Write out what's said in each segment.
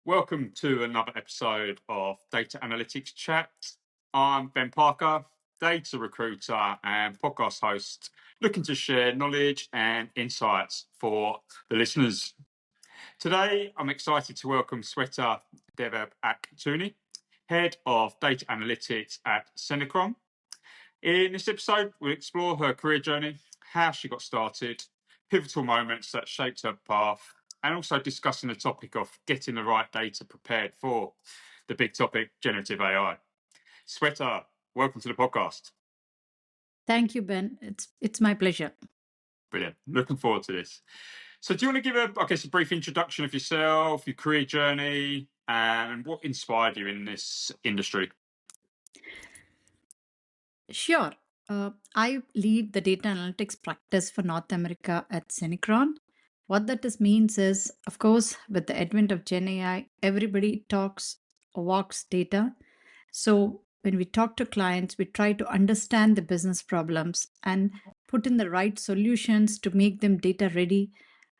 Welcome to another episode of Data Analytics Chat. I'm Ben Parker, data recruiter and podcast host, looking to share knowledge and insights for the listeners. Today, I'm excited to welcome Swetha Devabhaktuni, Head of Data Analytics at Synechron. In this episode, we'll explore her career journey, how she got started, pivotal moments that shaped her path, and also discussing the topic of getting the right data prepared for the big topic, generative AI. Swetha, welcome to the podcast. Thank you, Ben. It's my pleasure. Brilliant. Looking forward to this. So do you want to give a brief introduction of yourself, your career journey, and what inspired you in this industry? Sure. I lead the data analytics practice for North America at Synechron. What that means is, of course, with the advent of Gen AI, everybody talks or walks data. So when we talk to clients, we try to understand the business problems and put in the right solutions to make them data ready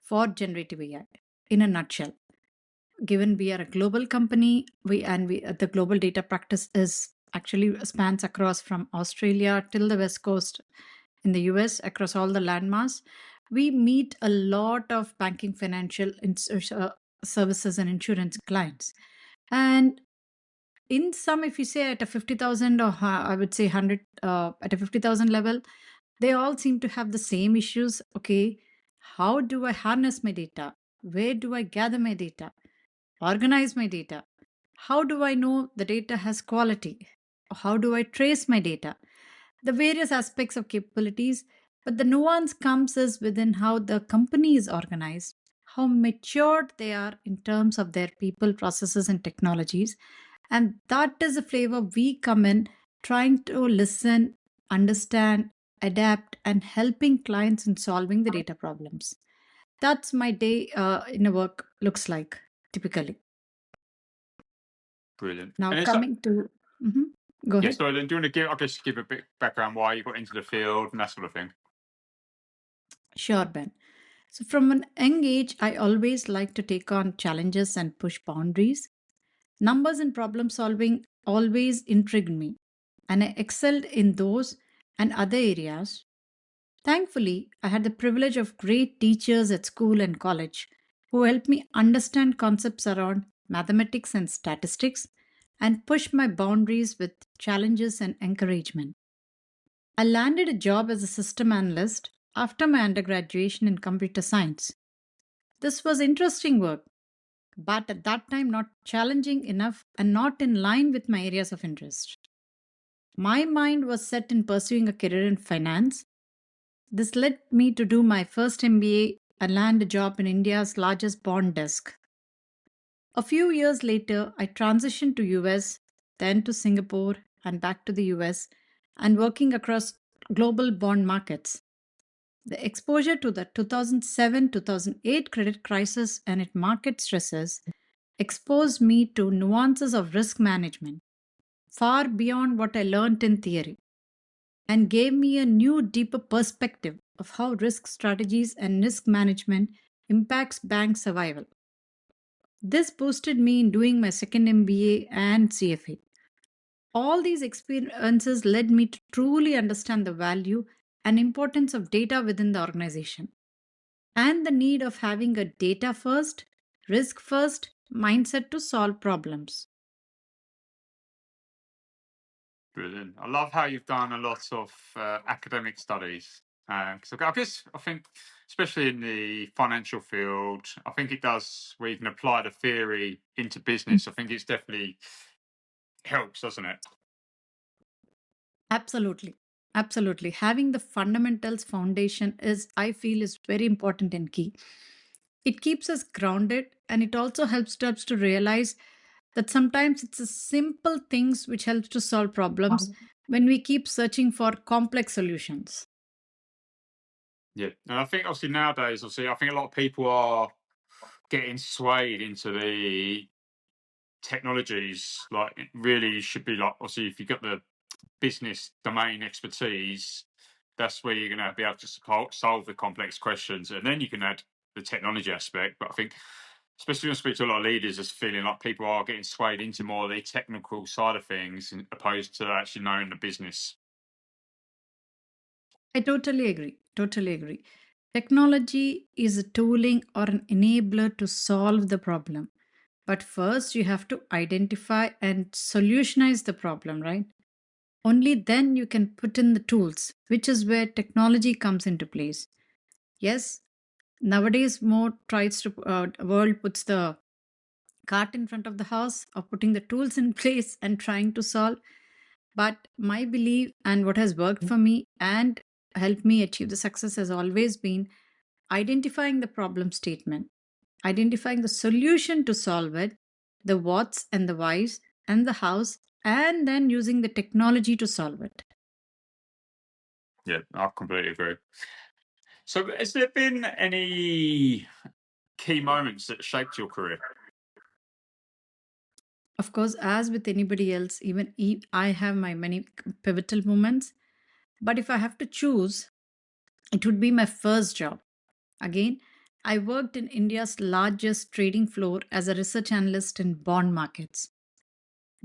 for generative AI. In a nutshell, given we are a global company, the global data practice is actually spans across from Australia till the west coast in the US, across all the landmass. We meet a lot of banking, financial services and insurance clients. And in some, if you say at a 50,000 or I would say 100, at a 50,000 level, they all seem to have the same issues. Okay, how do I harness my data? Where do I gather my data? Organize my data? How do I know the data has quality? How do I trace my data? The various aspects of capabilities, but the nuance comes is within how the company is organized, how matured they are in terms of their people, processes, and technologies. And that is the flavor we come in trying to listen, understand, adapt, and helping clients in solving the data problems. That's my day in a work looks like typically. Brilliant. Now And coming to, go ahead. so then do you want to give a bit background why you got into the field and that sort of thing? Sure, Ben. So from an young age, I always like to take on challenges and push boundaries. Numbers and problem solving always intrigued me, and I excelled in those and other areas. Thankfully, I had the privilege of great teachers at school and college who helped me understand concepts around mathematics and statistics and push my boundaries with challenges and encouragement. I landed a job as a system analyst after my undergraduation in computer science. This was interesting work, but at that time not challenging enough and not in line with my areas of interest. My mind was set in pursuing a career in finance. This led me to do my first MBA and land a job in India's largest bond desk. A few years later, I transitioned to US, then to Singapore and back to the US and working across global bond markets. The exposure to the 2007-2008 credit crisis and its market stresses exposed me to nuances of risk management far beyond what I learned in theory and gave me a new, deeper perspective of how risk strategies and risk management impacts bank survival. This boosted me in doing my second MBA and CFA. All these experiences led me to truly understand the value and importance of data within the organization and the need of having a data first, risk first mindset to solve problems. Brilliant. I love how you've done a lot of academic studies. So I think, especially in the financial field, I think it does where you can apply the theory into business. I think it's definitely helps, doesn't it? Absolutely. Absolutely. Having the fundamentals foundation is, I feel, is very important and key. It keeps us grounded and it also helps us to realize that sometimes it's the simple things which helps to solve problems when we keep searching for complex solutions. Yeah. And I think obviously nowadays, I think a lot of people are getting swayed into the technologies. Like it really should be like, obviously, if you've got the business domain expertise, that's where you're going to be able to solve the complex questions, and then you can add the technology aspect. But I think Especially when I speak to a lot of leaders, just feeling like people are getting swayed into more of the technical side of things, opposed to actually knowing the business. I totally agree. Totally agree. Technology is a tooling or an enabler to solve the problem. But first, you have to identify and solutionize the problem, right? Only then you can put in the tools, which is where technology comes into place. Yes, nowadays more tries to world puts the cart in front of the house of putting the tools in place and trying to solve. But my belief and what has worked for me and helped me achieve the success has always been identifying the problem statement, identifying the solution to solve it, the what's and the why's and the how's, and then using the technology to solve it. Yeah, I completely agree. So, has there been any key moments that shaped your career? Of course, as with anybody else, even I have my many pivotal moments. But if I have to choose, it would be my first job. Again, I worked in India's largest trading floor as a research analyst in bond markets.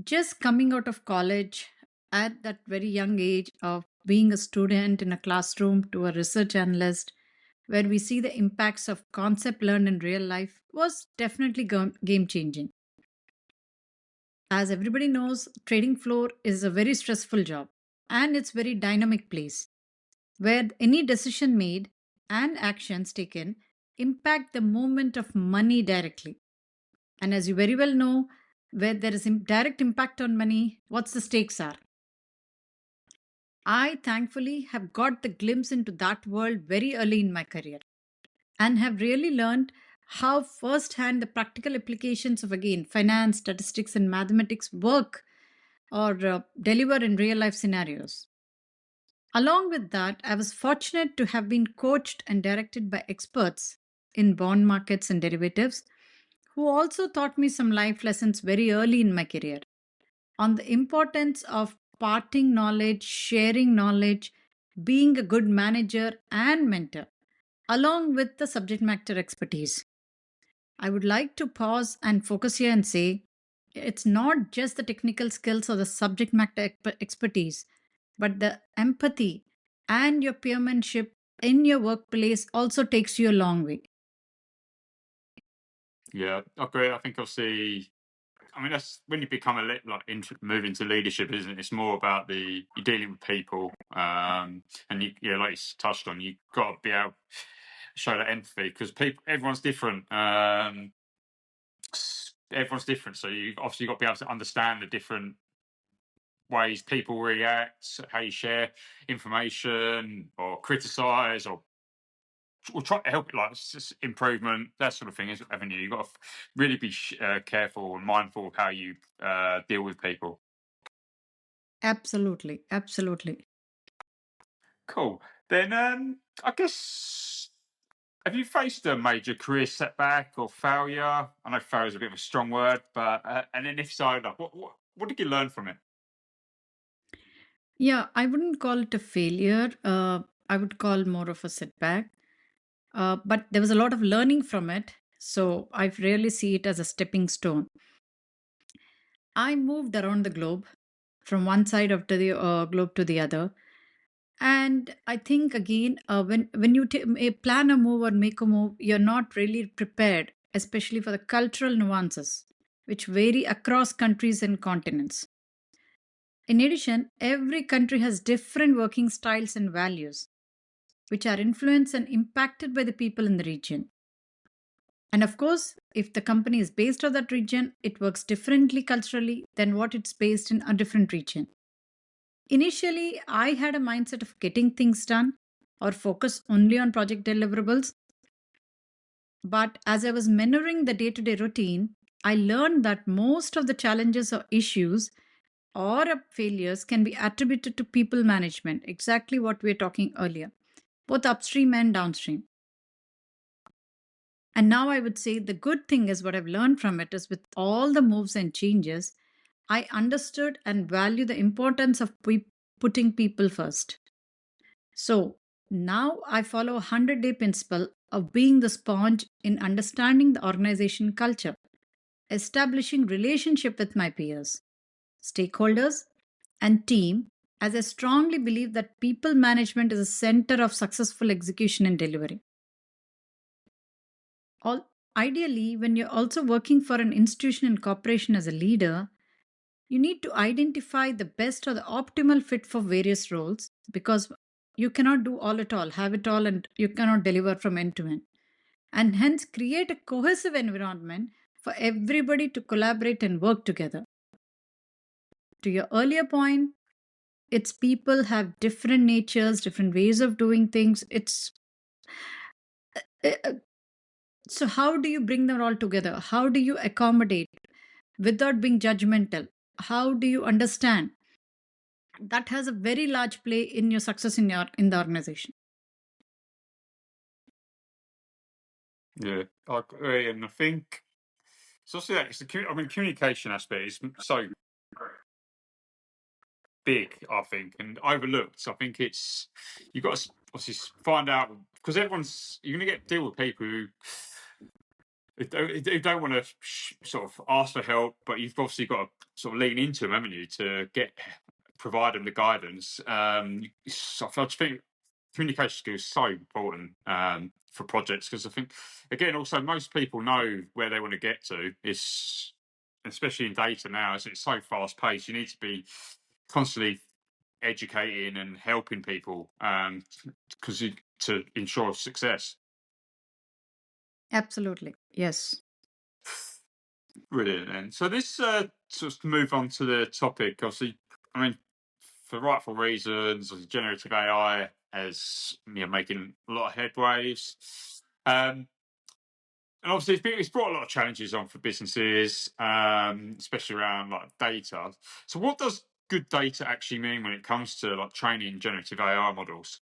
Just coming out of college at that very young age of being a student in a classroom to a research analyst, where we see the impacts of concept learned in real life, was definitely game changing. As everybody knows, trading floor is a very stressful job and it's very dynamic place where any decision made and actions taken impact the movement of money directly. And as you very well know, where there is direct impact on money, what's the stakes are. I thankfully have got the glimpse into that world very early in my career and have really learned how firsthand the practical applications of again finance, statistics, and mathematics work or deliver in real life scenarios. Along with that, I was fortunate to have been coached and directed by experts in bond markets and derivatives who also taught me some life lessons very early in my career on the importance of parting knowledge, sharing knowledge, being a good manager and mentor, along with the subject matter expertise. I would like to pause and focus here and say it's not just the technical skills or the subject matter expertise, but the empathy and your peermanship in your workplace also takes you a long way. Yeah, I agree. I think obviously, I mean, that's when you become move into leadership, isn't it? It's more about you're dealing with people, and yeah, like you touched on, you got to be able to show that empathy because everyone's different. Everyone's different, so you obviously got to be able to understand the different ways people react, how you share information, or criticize, or try to help it, like it's just improvement, that sort of thing, haven't you? You've got to really be careful and mindful of how you deal with people. Absolutely, absolutely. Cool. Then I guess, have you faced a major career setback or failure? I know failure is a bit of a strong word, but and then if so, like, what did you learn from it? Yeah, I wouldn't call it a failure. I would call more of a setback. But there was a lot of learning from it. So I really see it as a stepping stone. I moved around the globe from one side of the globe to the other. And I think again, when you plan a move or make a move, you're not really prepared, especially for the cultural nuances, which vary across countries and continents. In addition, every country has different working styles and values, which are influenced and impacted by the people in the region. And of course, if the company is based on that region, it works differently culturally than what it's based in a different region. Initially, I had a mindset of getting things done or focus only on project deliverables. But as I was maneuvering the day to day routine, I learned that most of the challenges or issues or failures can be attributed to people management, exactly what we were talking earlier, both upstream and downstream. And now I would say the good thing is what I've learned from it is with all the moves and changes, I understood and value the importance of putting people first. So now I follow a 100-day principle of being the sponge in understanding the organization culture, establishing relationship with my peers, stakeholders, and team, as I strongly believe that people management is a center of successful execution and delivery. Ideally, when you're also working for an institution and corporation as a leader, you need to identify the best or the optimal fit for various roles, because you cannot do all at all, have it all, and you cannot deliver from end to end. And hence create a cohesive environment for everybody to collaborate and work together. To your earlier point, it's people have different natures, different ways of doing things. It's so how do you bring them all together? How do you accommodate without being judgmental? How do you understand? That has a very large play in your success in the organization. Yeah, I agree, and I think it's also that communication aspect is so big, I think, and overlooked. I think it's you've got to obviously find out, because you're going to deal with people who don't want to sort of ask for help, but you've obviously got to sort of lean into them, haven't you, to provide them the guidance. So I just think communication skills so important for projects, because I think, again, also most people know where they want to get to. It's especially in data now, as it's so fast paced. You need to be constantly educating and helping people because to ensure success. Absolutely. Yes. Brilliant. And so this sort of move on to the topic. Obviously, I mean, for rightful reasons, generative AI as making a lot of headways. And obviously, it's brought a lot of challenges on for businesses, especially around like data. So, what does good data actually mean when it comes to like training generative AI models?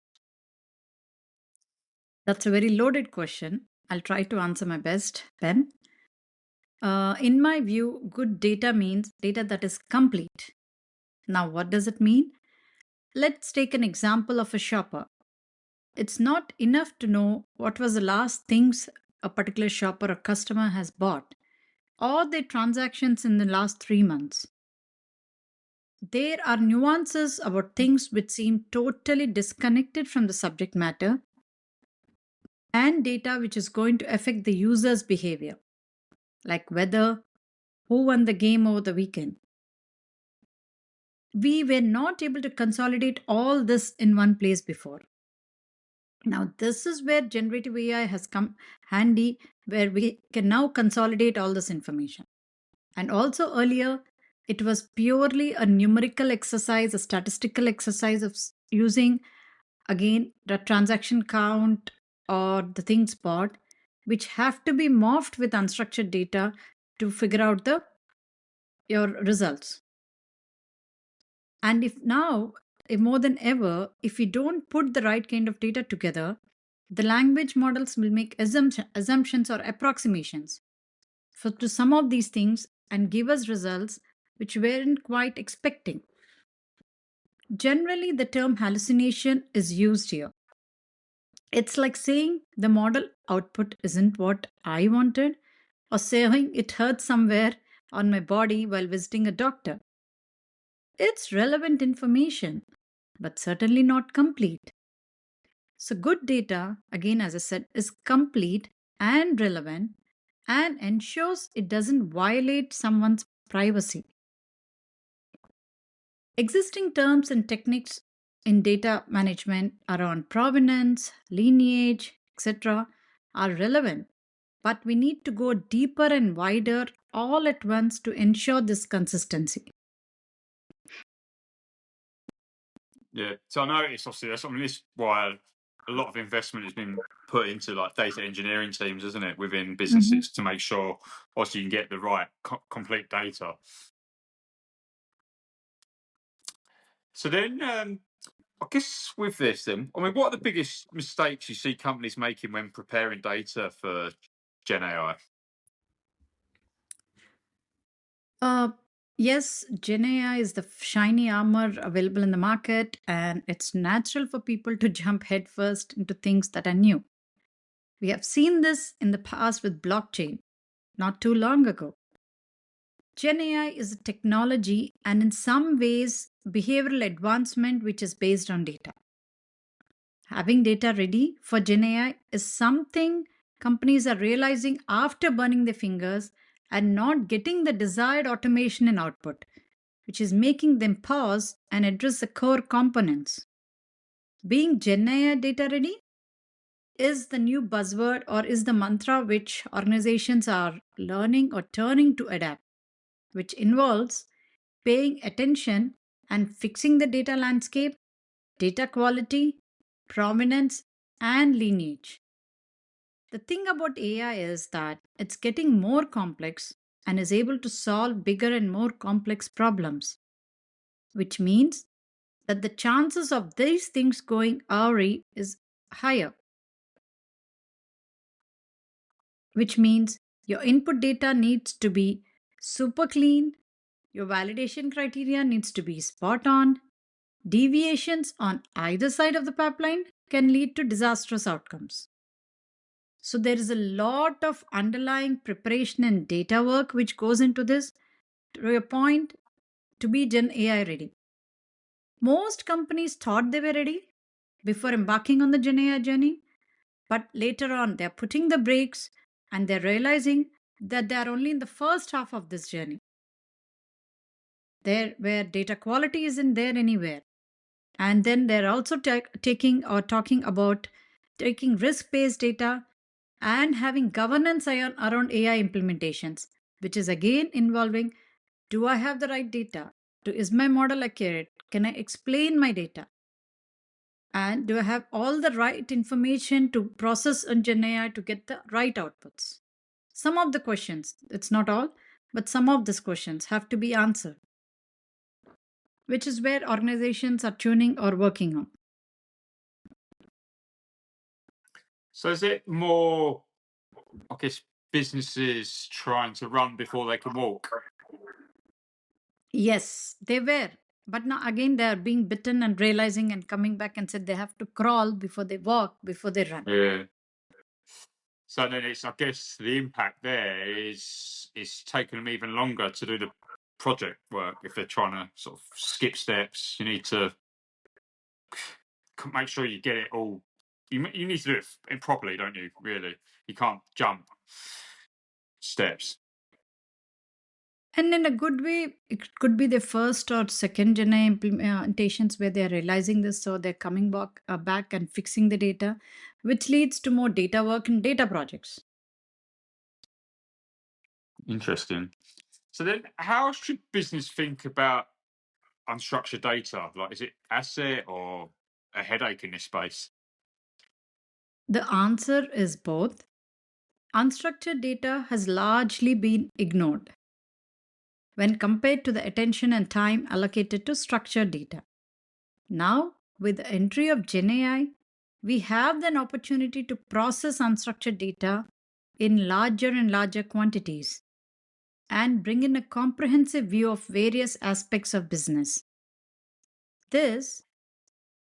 That's a very loaded question. I'll try to answer my best, Ben. In my view, good data means data that is complete. Now, what does it mean? Let's take an example of a shopper. It's not enough to know what was the last things a particular shopper or customer has bought or their transactions in the last 3 months. There are nuances about things which seem totally disconnected from the subject matter and data which is going to affect the user's behavior, like weather, who won the game over the weekend. We were not able to consolidate all this in one place before. Now, this is where generative AI has come handy, where we can now consolidate all this information. And also earlier, it was purely a numerical exercise, a statistical exercise of using, again, the transaction count or the things bought, which have to be morphed with unstructured data to figure out your results. And if more than ever, if we don't put the right kind of data together, the language models will make assumptions or approximations to some of these things and give us results which we weren't quite expecting. Generally, the term hallucination is used here. It's like saying the model output isn't what I wanted, or saying it hurt somewhere on my body while visiting a doctor. It's relevant information, but certainly not complete. So, good data, again, as I said, is complete and relevant and ensures it doesn't violate someone's privacy. Existing terms and techniques in data management around provenance, lineage, etc., are relevant, but we need to go deeper and wider all at once to ensure this consistency. Yeah, so I noticed obviously this is why a lot of investment has been put into like data engineering teams, isn't it, within businesses to make sure obviously you can get the right complete data. So then, I guess with this, then, I mean, what are the biggest mistakes you see companies making when preparing data for Gen AI? Yes, Gen AI is the shiny armor available in the market, and it's natural for people to jump headfirst into things that are new. We have seen this in the past with blockchain, not too long ago. Gen AI is a technology and, in some ways, behavioral advancement which is based on data. Having data ready for Gen AI is something companies are realizing after burning their fingers and not getting the desired automation and output, which is making them pause and address the core components. Being Gen AI data ready is the new buzzword or is the mantra which organizations are learning or turning to adapt, which involves paying attention and fixing the data landscape, data quality, provenance, and lineage. The thing about AI is that it's getting more complex and is able to solve bigger and more complex problems, which means that the chances of these things going awry is higher, which means your input data needs to be super clean, your validation criteria needs to be spot on. Deviations on either side of the pipeline can lead to disastrous outcomes. So, there is a lot of underlying preparation and data work which goes into this to your point to be Gen AI ready. Most companies thought they were ready before embarking on the Gen AI journey, but later on they're putting the brakes and they're realizing that they are only in the first half of this journey. There, where data quality isn't there anywhere. And then they're also taking or talking about taking risk based data and having governance around AI implementations, which is again involving, do I have the right data? Is my model accurate? Can I explain my data? And do I have all the right information to process on Gen AI to get the right outputs? Some of the questions, it's not all, but some of these questions have to be answered, which is where organizations are tuning or working on. So is it more, I guess, businesses trying to run before they can walk? Yes, they were. But now again, they are being bitten and realizing and coming back and said they have to crawl before they walk, before they run. Yeah. So then it's, I guess, the impact there is it's taking them even longer to do the project work if they're trying to sort of skip steps. You need to make sure you get it all. You need to do it properly, don't you? Really, you can't jump steps. And in a good way, it could be the first or second Gen AI implementations where they're realizing this, so they're coming back and fixing the data, which leads to more data work and data projects. Interesting. So then, how should business think about unstructured data? Like, is it asset or a headache in this space? The answer is both. Unstructured data has largely been ignored when compared to the attention and time allocated to structured data. Now, with the entry of Gen AI, we have an opportunity to process unstructured data in larger and larger quantities and bring in a comprehensive view of various aspects of business. This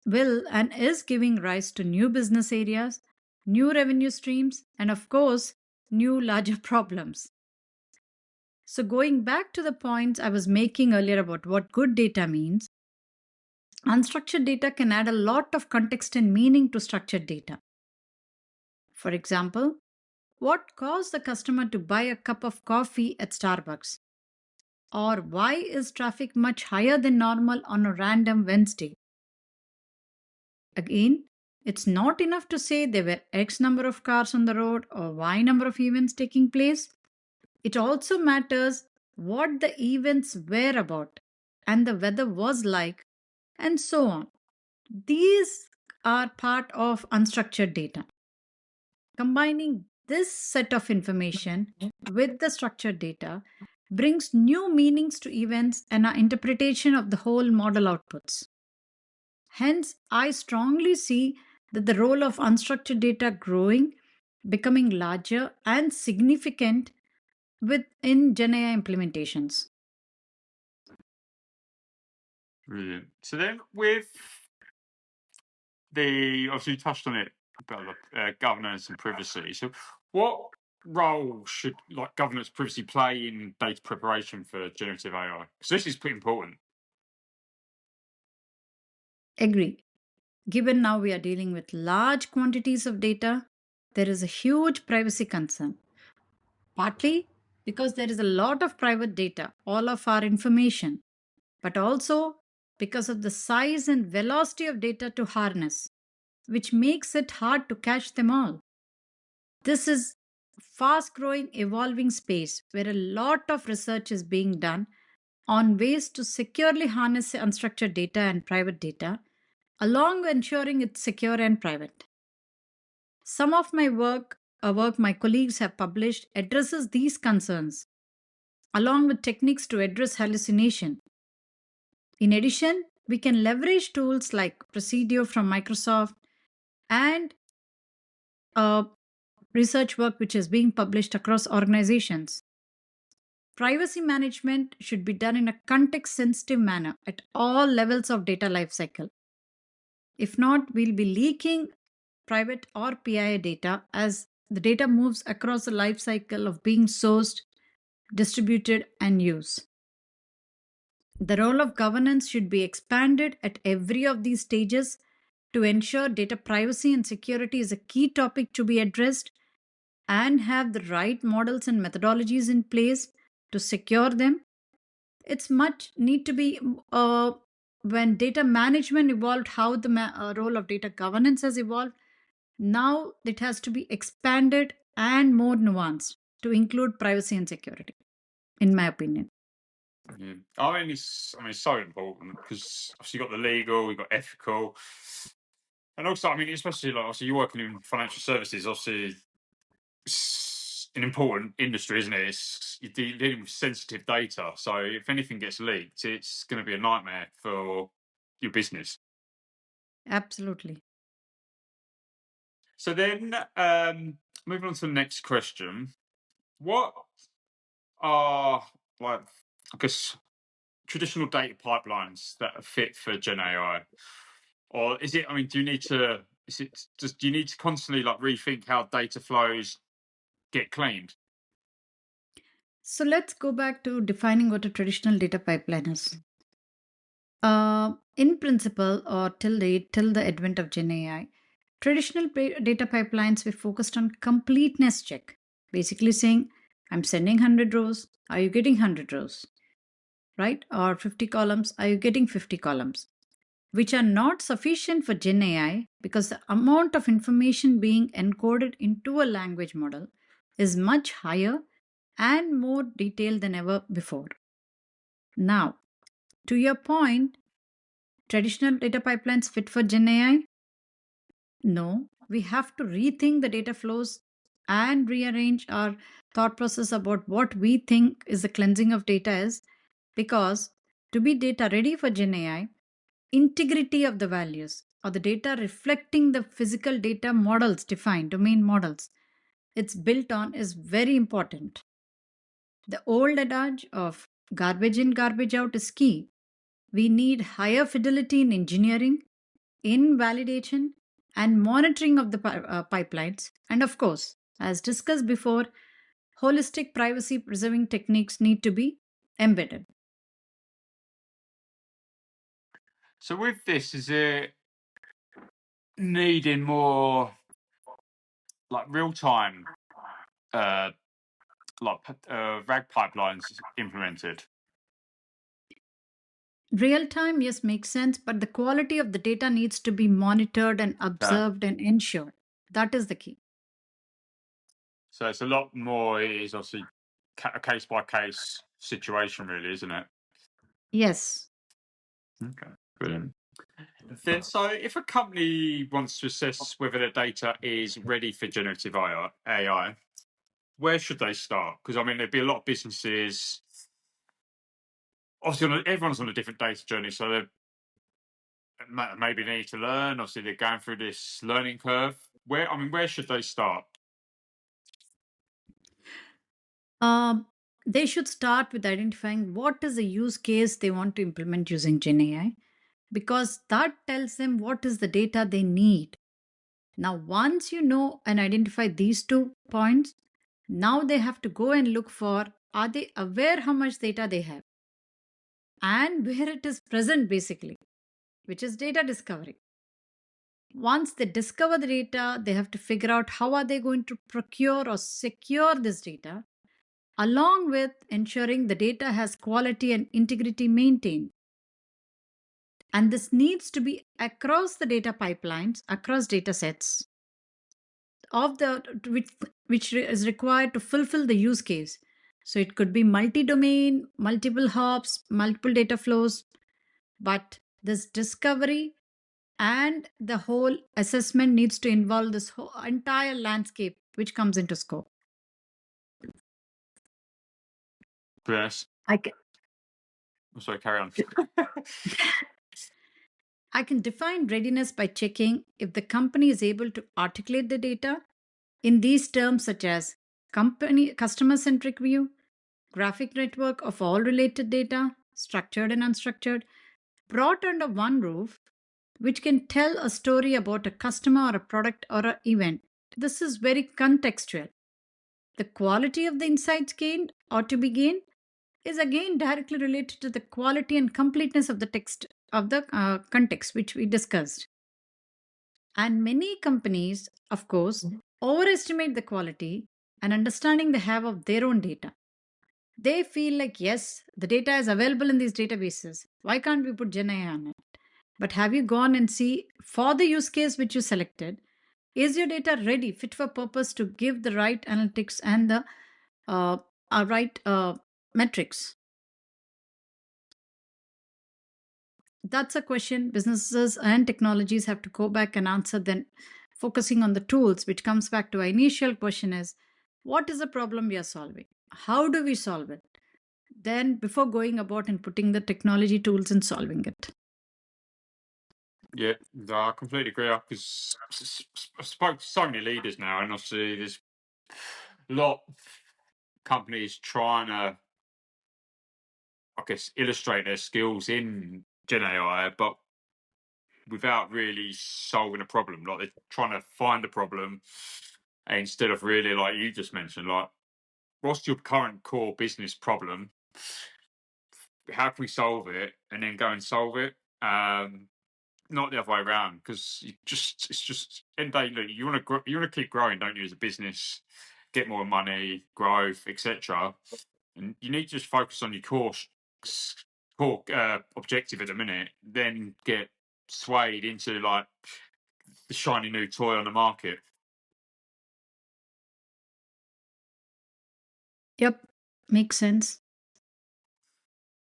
will and is giving rise to new business areas, new revenue streams, and of course, new larger problems. So, going back to the points I was making earlier about what good data means, unstructured data can add a lot of context and meaning to structured data. For example, what caused the customer to buy a cup of coffee at Starbucks? Or why is traffic much higher than normal on a random Wednesday? Again, it's not enough to say there were X number of cars on the road or Y number of events taking place. It also matters what the events were about and the weather was like, and so on. These are part of unstructured data. Combining this set of information with the structured data brings new meanings to events and our interpretation of the whole model outputs. Hence, I strongly see that the role of unstructured data growing, becoming larger and significant within Gen AI implementations. Brilliant. So then, with the obviously you touched on it about governance and privacy. So, what role should like governance privacy play in data preparation for generative AI? So this is pretty important. Agree. Given now we are dealing with large quantities of data, there is a huge privacy concern. Partly because there is a lot of private data, all of our information, but also because of the size and velocity of data to harness, which makes it hard to catch them all. This is fast growing, evolving space where a lot of research is being done on ways to securely harness unstructured data and private data, along with ensuring it's secure and private. Some of my work my colleagues have published addresses these concerns, along with techniques to address hallucination. In addition, we can leverage tools like Presidio from Microsoft and uh, research work which is being published across organizations. Privacy management should be done in a context sensitive manner at all levels of data lifecycle. If not, we'll be leaking private or PII data as the data moves across the lifecycle of being sourced, distributed, and used. The role of governance should be expanded at every of these stages to ensure data privacy and security is a key topic to be addressed and have the right models and methodologies in place to secure them. It's much need to be when data management evolved, how the role of data governance has evolved. Now it has to be expanded and more nuanced to include privacy and security, in my opinion. Yeah. It's so important because obviously you've got the legal, you've got ethical, and also I mean especially like obviously you're working in financial services. Obviously, it's an important industry, isn't it? You're dealing with sensitive data, so if anything gets leaked, it's going to be a nightmare for your business. Absolutely. So then, moving on to the next question, what are like I guess traditional data pipelines that are fit for Gen AI, or is it? I mean, do you need to? Is it just? Do you need to constantly like rethink how data flows get cleaned? So let's go back to defining what a traditional data pipeline is. In principle, or till the advent of Gen AI, traditional data pipelines were focused on completeness check, basically saying, I'm sending 100 rows, are you getting 100 rows? Right? Or 50 columns, are you getting 50 columns? Which are not sufficient for Gen AI because the amount of information being encoded into a language model is much higher and more detailed than ever before. Now, to your point, traditional data pipelines fit for Gen AI? No, we have to rethink the data flows and rearrange our thought process about what we think is the cleansing of data is, because to be data ready for Gen AI, integrity of the values or the data reflecting the physical data models defined, domain models it's built on is very important. The old adage of garbage in, garbage out is key. We need higher fidelity in engineering, in validation, and monitoring of the pipelines. And of course, as discussed before, holistic privacy preserving techniques need to be embedded. So with this, is it needing more like real time, uh, RAG pipelines implemented? Real time, yes, makes sense, but the quality of the data needs to be monitored and Yeah. observed and ensured. That is the key. So it's a lot more. It is obviously a case by case situation, really, isn't it? Yes. Okay, brilliant. Then, so if a company wants to assess whether their data is ready for generative AI, where should they start? Because I mean, there'd be a lot of businesses. Obviously, everyone's on a different data journey, so they maybe need to learn. Obviously, they're going through this learning curve. Where should they start? Um, they should start with identifying what is the use case they want to implement using Gen AI, because that tells them what is the data they need. Now, once you know and identify these 2 points, now they have to go and look for, are they aware how much data they have and where it is present, basically, which is data discovery. Once they discover the data, they have to figure out how are they going to procure or secure this data, along with ensuring the data has quality and integrity maintained. And this needs to be across the data pipelines, across data sets of the which is required to fulfill the use case. So it could be multi-domain, multiple hops, multiple data flows, but this discovery and the whole assessment needs to involve this whole entire landscape which comes into scope. Yes. I can, Sorry, carry on. I can define readiness by checking if the company is able to articulate the data in these terms, such as company customer centric view, graphic network of all related data, structured and unstructured, brought under one roof, which can tell a story about a customer or a product or an event. This is very contextual. The quality of the insights gained or to be gained is again directly related to the quality and completeness of the text of the context which we discussed. And many companies, of course, overestimate the quality and understanding they have of their own data. They feel like, yes, the data is available in these databases. Why can't we put GenAI on it? But have you gone and see for the use case which you selected, is your data ready, fit for purpose to give the right analytics and the right metrics? That's a question businesses and technologies have to go back and answer, then focusing on the tools, which comes back to our initial question is, what is the problem we are solving? How do we solve it? Then before going about and putting the technology tools and solving it. Yeah, no, I completely agree. Because I've spoken to so many leaders now, and obviously there's a lot of companies trying to, I guess, illustrate their skills in Gen AI, but without really solving a problem. Like they're trying to find a problem instead of really, like you just mentioned, like what's your current core business problem? How can we solve it, and then go and solve it? Not the other way around, because it's just end day. Look, you want to grow, you want to keep growing, don't you, as a business, get more money, growth, etc. And you need to just focus on your core objective at the minute, then get swayed into like the shiny new toy on the market. Yep, makes sense.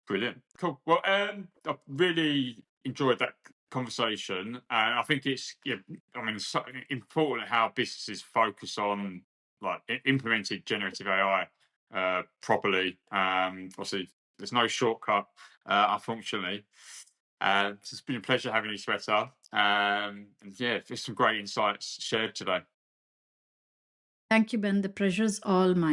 Brilliant, cool. Well, I really enjoyed that conversation, and I think it's I mean, it's so important how businesses focus on like implementing generative AI properly. Obviously, there's no shortcut, unfortunately. So it's been a pleasure having you, Swetha. And yeah, there's some great insights shared today. Thank you, Ben. The pleasure's all mine.